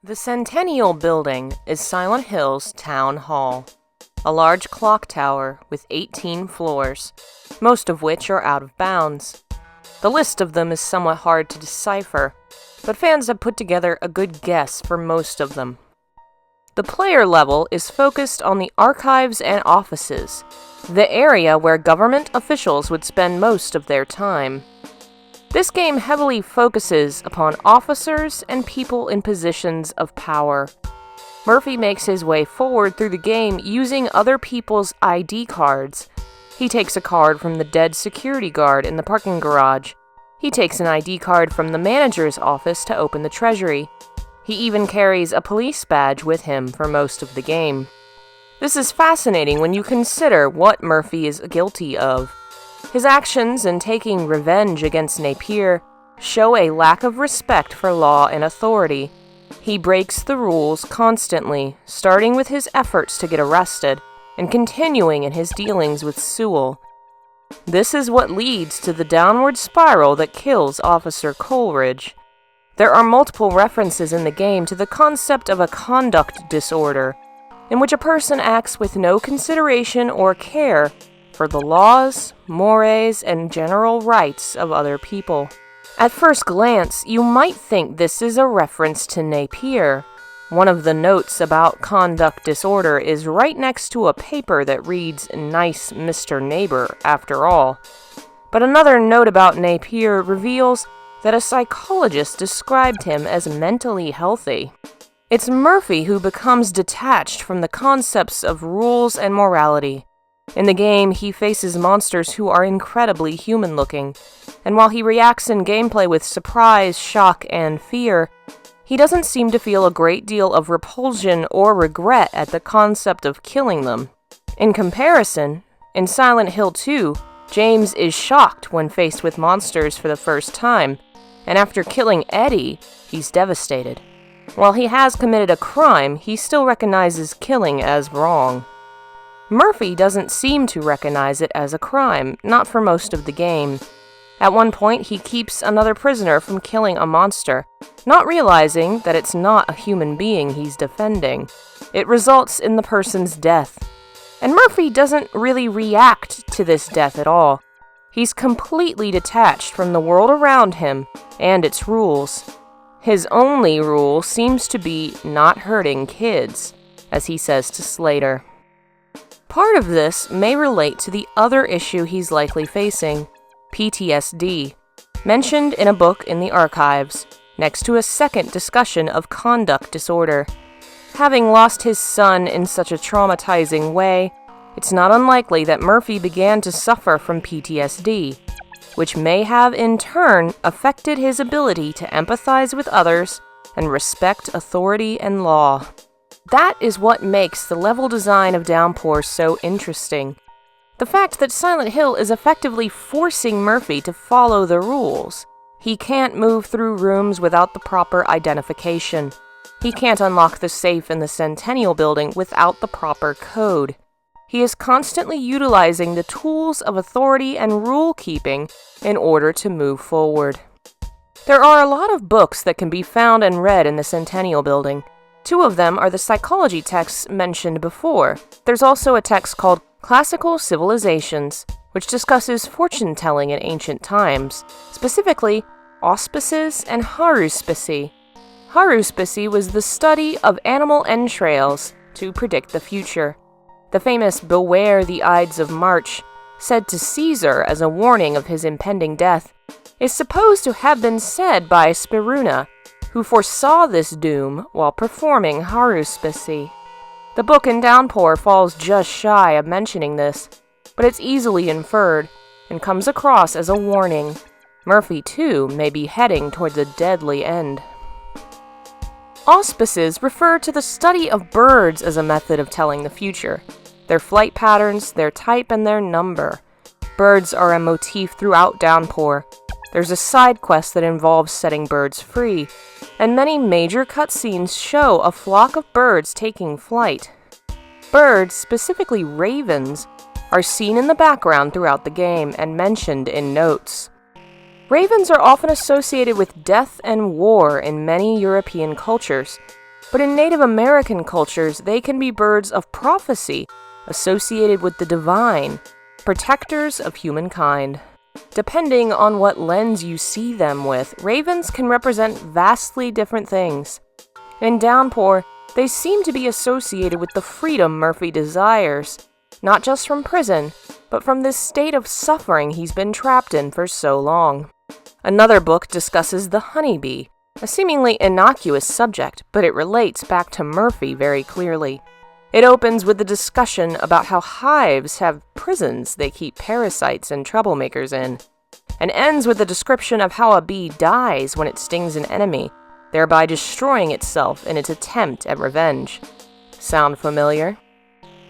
The Centennial building is Silent Hill's town hall, a large clock tower with 18 floors, most of which are out of bounds. The list of them is somewhat hard to decipher, but fans have put together a good guess for most of them. The player level is focused on the archives and offices, the area where government officials would spend most of their time. This game heavily focuses upon officers and people in positions of power. Murphy makes his way forward through the game using other people's ID cards. He takes a card from the dead security guard in the parking garage. He takes an ID card from the manager's office to open the treasury. He even carries a police badge with him for most of the game. This is fascinating when you consider what Murphy is guilty of. His actions in taking revenge against Napier show a lack of respect for law and authority. He breaks the rules constantly, starting with his efforts to get arrested and continuing in his dealings with Sewell. This is what leads to the downward spiral that kills Officer Coleridge. There are multiple references in the game to the concept of a conduct disorder, in which a person acts with no consideration or care for the laws, mores, and general rights of other people. At first glance, you might think this is a reference to Napier. One of the notes about conduct disorder is right next to a paper that reads, "Nice Mr. Neighbor," after all. But another note about Napier reveals that a psychologist described him as mentally healthy. It's Murphy who becomes detached from the concepts of rules and morality. In the game, he faces monsters who are incredibly human-looking, and while he reacts in gameplay with surprise, shock, and fear, he doesn't seem to feel a great deal of repulsion or regret at the concept of killing them. In comparison, in Silent Hill 2, James is shocked when faced with monsters for the first time, and after killing Eddie, he's devastated. While he has committed a crime, he still recognizes killing as wrong. Murphy doesn't seem to recognize it as a crime, not for most of the game. At one point, he keeps another prisoner from killing a monster, not realizing that it's not a human being he's defending. It results in the person's death. And Murphy doesn't really react to this death at all. He's completely detached from the world around him and its rules. His only rule seems to be not hurting kids, as he says to Slater. Part of this may relate to the other issue he's likely facing, PTSD, mentioned in a book in the archives, next to a second discussion of conduct disorder. Having lost his son in such a traumatizing way, it's not unlikely that Murphy began to suffer from PTSD, which may have in turn affected his ability to empathize with others and respect authority and law. That is what makes the level design of Downpour so interesting. The fact that Silent Hill is effectively forcing Murphy to follow the rules. He can't move through rooms without the proper identification. He can't unlock the safe in the Centennial building without the proper code. He is constantly utilizing the tools of authority and rule-keeping in order to move forward. There are a lot of books that can be found and read in the Centennial building. Two of them are the psychology texts mentioned before. There's also a text called Classical Civilizations, which discusses fortune-telling in ancient times, specifically auspices and haruspicy. Haruspicy was the study of animal entrails to predict the future. The famous "Beware the Ides of March," said to Caesar as a warning of his impending death, is supposed to have been said by Spiruna, who foresaw this doom while performing haruspicy. The book in Downpour falls just shy of mentioning this, but it's easily inferred and comes across as a warning. Murphy, too, may be heading toward the deadly end. Auspices refer to the study of birds as a method of telling the future, their flight patterns, their type, and their number. Birds are a motif throughout Downpour. There's a side quest that involves setting birds free, and many major cutscenes show a flock of birds taking flight. Birds, specifically ravens, are seen in the background throughout the game and mentioned in notes. Ravens are often associated with death and war in many European cultures, But in Native American cultures, they can be birds of prophecy, associated with the divine, protectors of humankind. Depending on what lens you see them with, ravens can represent vastly different things. In Downpour, they seem to be associated with the freedom Murphy desires, not just from prison, but from this state of suffering he's been trapped in for so long. Another book discusses the honeybee, a seemingly innocuous subject, but it relates back to Murphy very clearly. It opens with a discussion about how hives have prisons they keep parasites and troublemakers in, and ends with a description of how a bee dies when it stings an enemy, thereby destroying itself in its attempt at revenge. Sound familiar?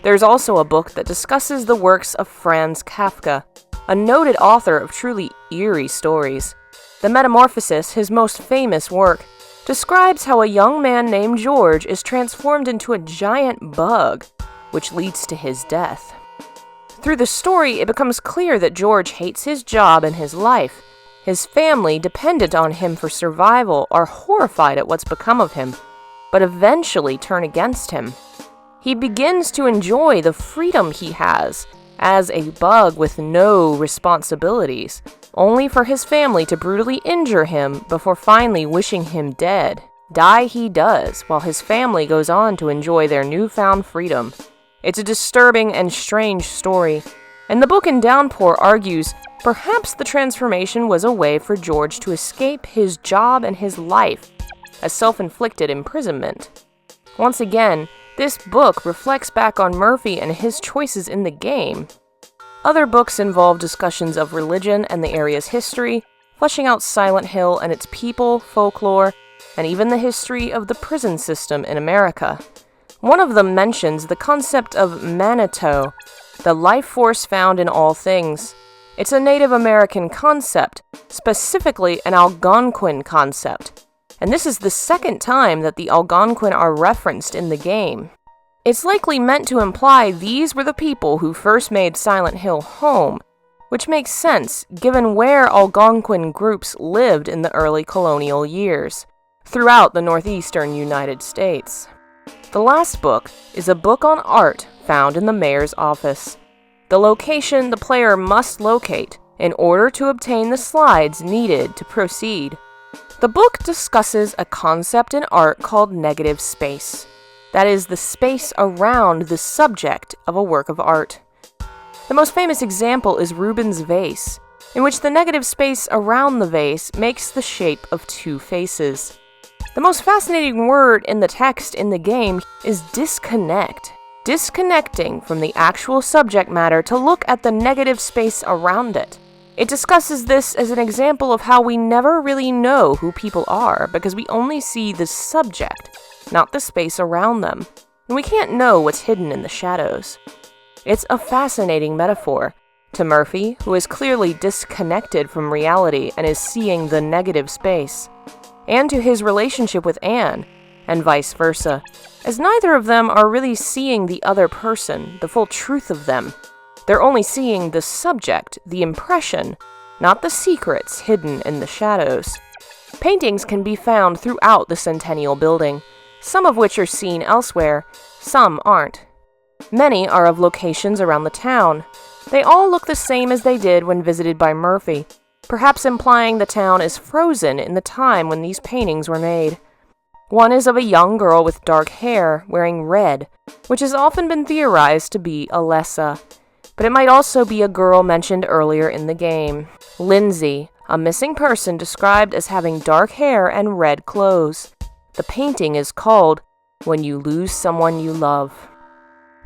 There's also a book that discusses the works of Franz Kafka, a noted author of truly eerie stories. The Metamorphosis, his most famous work, describes how a young man named George is transformed into a giant bug, which leads to his death. Through the story, it becomes clear that George hates his job and his life. His family, dependent on him for survival, are horrified at what's become of him, but eventually turn against him. He begins to enjoy the freedom he has as a bug with no responsibilities, only for his family to brutally injure him before finally wishing him dead. Die he does, while his family goes on to enjoy their newfound freedom. It's a disturbing and strange story, and the book in Downpour argues perhaps the transformation was a way for George to escape his job and his life, a self-inflicted imprisonment. Once again, this book reflects back on Murphy and his choices in the game. Other books involve discussions of religion and the area's history, fleshing out Silent Hill and its people, folklore, and even the history of the prison system in America. One of them mentions the concept of Manitou, the life force found in all things. It's a Native American concept, specifically an Algonquin concept, and this is the second time that the Algonquin are referenced in the game. It's likely meant to imply these were the people who first made Silent Hill home, which makes sense given where Algonquin groups lived in the early colonial years, throughout the northeastern United States. The last book is a book on art found in the mayor's office. The location the player must locate in order to obtain the slides needed to proceed. The book discusses a concept in art called negative space. That is, the space around the subject of a work of art. The most famous example is Rubens' vase, in which the negative space around the vase makes the shape of two faces. The most fascinating word in the text in the game is disconnect. Disconnecting from the actual subject matter to look at the negative space around it. It discusses this as an example of how we never really know who people are because we only see the subject, not the space around them, and we can't know what's hidden in the shadows. It's a fascinating metaphor to Murphy, who is clearly disconnected from reality and is seeing the negative space, and to his relationship with Anne, and vice versa, as neither of them are really seeing the other person, the full truth of them. They're only seeing the subject, the impression, not the secrets hidden in the shadows. Paintings can be found throughout the Centennial building, some of which are seen elsewhere, some aren't. Many are of locations around the town. They all look the same as they did when visited by Murphy, perhaps implying the town is frozen in the time when these paintings were made. One is of a young girl with dark hair, wearing red, which has often been theorized to be Alessa, but it might also be a girl mentioned earlier in the game. Lindsay, a missing person described as having dark hair and red clothes. The painting is called When You Lose Someone You Love.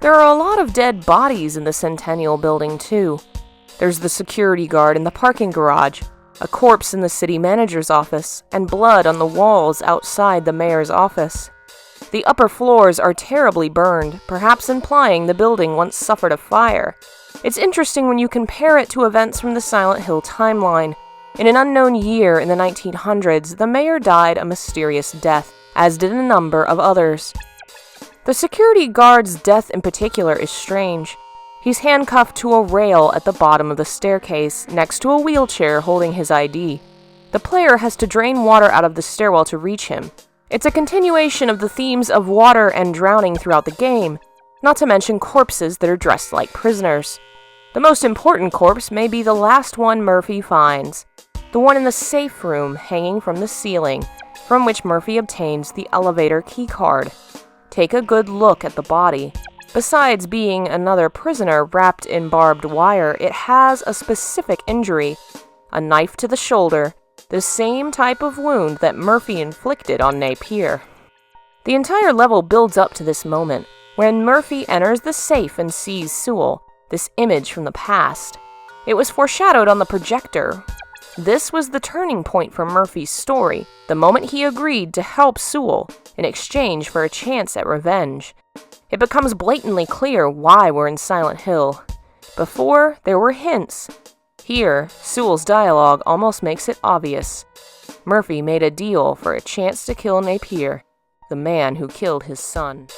There are a lot of dead bodies in the Centennial building, too. There's the security guard in the parking garage, a corpse in the city manager's office, and blood on the walls outside the mayor's office. The upper floors are terribly burned, perhaps implying the building once suffered a fire. It's interesting when you compare it to events from the Silent Hill timeline. In an unknown year in the 1900s, the mayor died a mysterious death, as did a number of others. The security guard's death in particular is strange. He's handcuffed to a rail at the bottom of the staircase, next to a wheelchair holding his ID. The player has to drain water out of the stairwell to reach him. It's a continuation of the themes of water and drowning throughout the game, not to mention corpses that are dressed like prisoners. The most important corpse may be the last one Murphy finds, the one in the safe room hanging from the ceiling, from which Murphy obtains the elevator keycard. Take a good look at the body. Besides being another prisoner wrapped in barbed wire, it has a specific injury, a knife to the shoulder, the same type of wound that Murphy inflicted on Napier. The entire level builds up to this moment, when Murphy enters the safe and sees Sewell, this image from the past. It was foreshadowed on the projector. This was the turning point for Murphy's story, the moment he agreed to help Sewell in exchange for a chance at revenge. It becomes blatantly clear why we're in Silent Hill. Before, there were hints. Here, Sewell's dialogue almost makes it obvious. Murphy made a deal for a chance to kill Napier, the man who killed his son.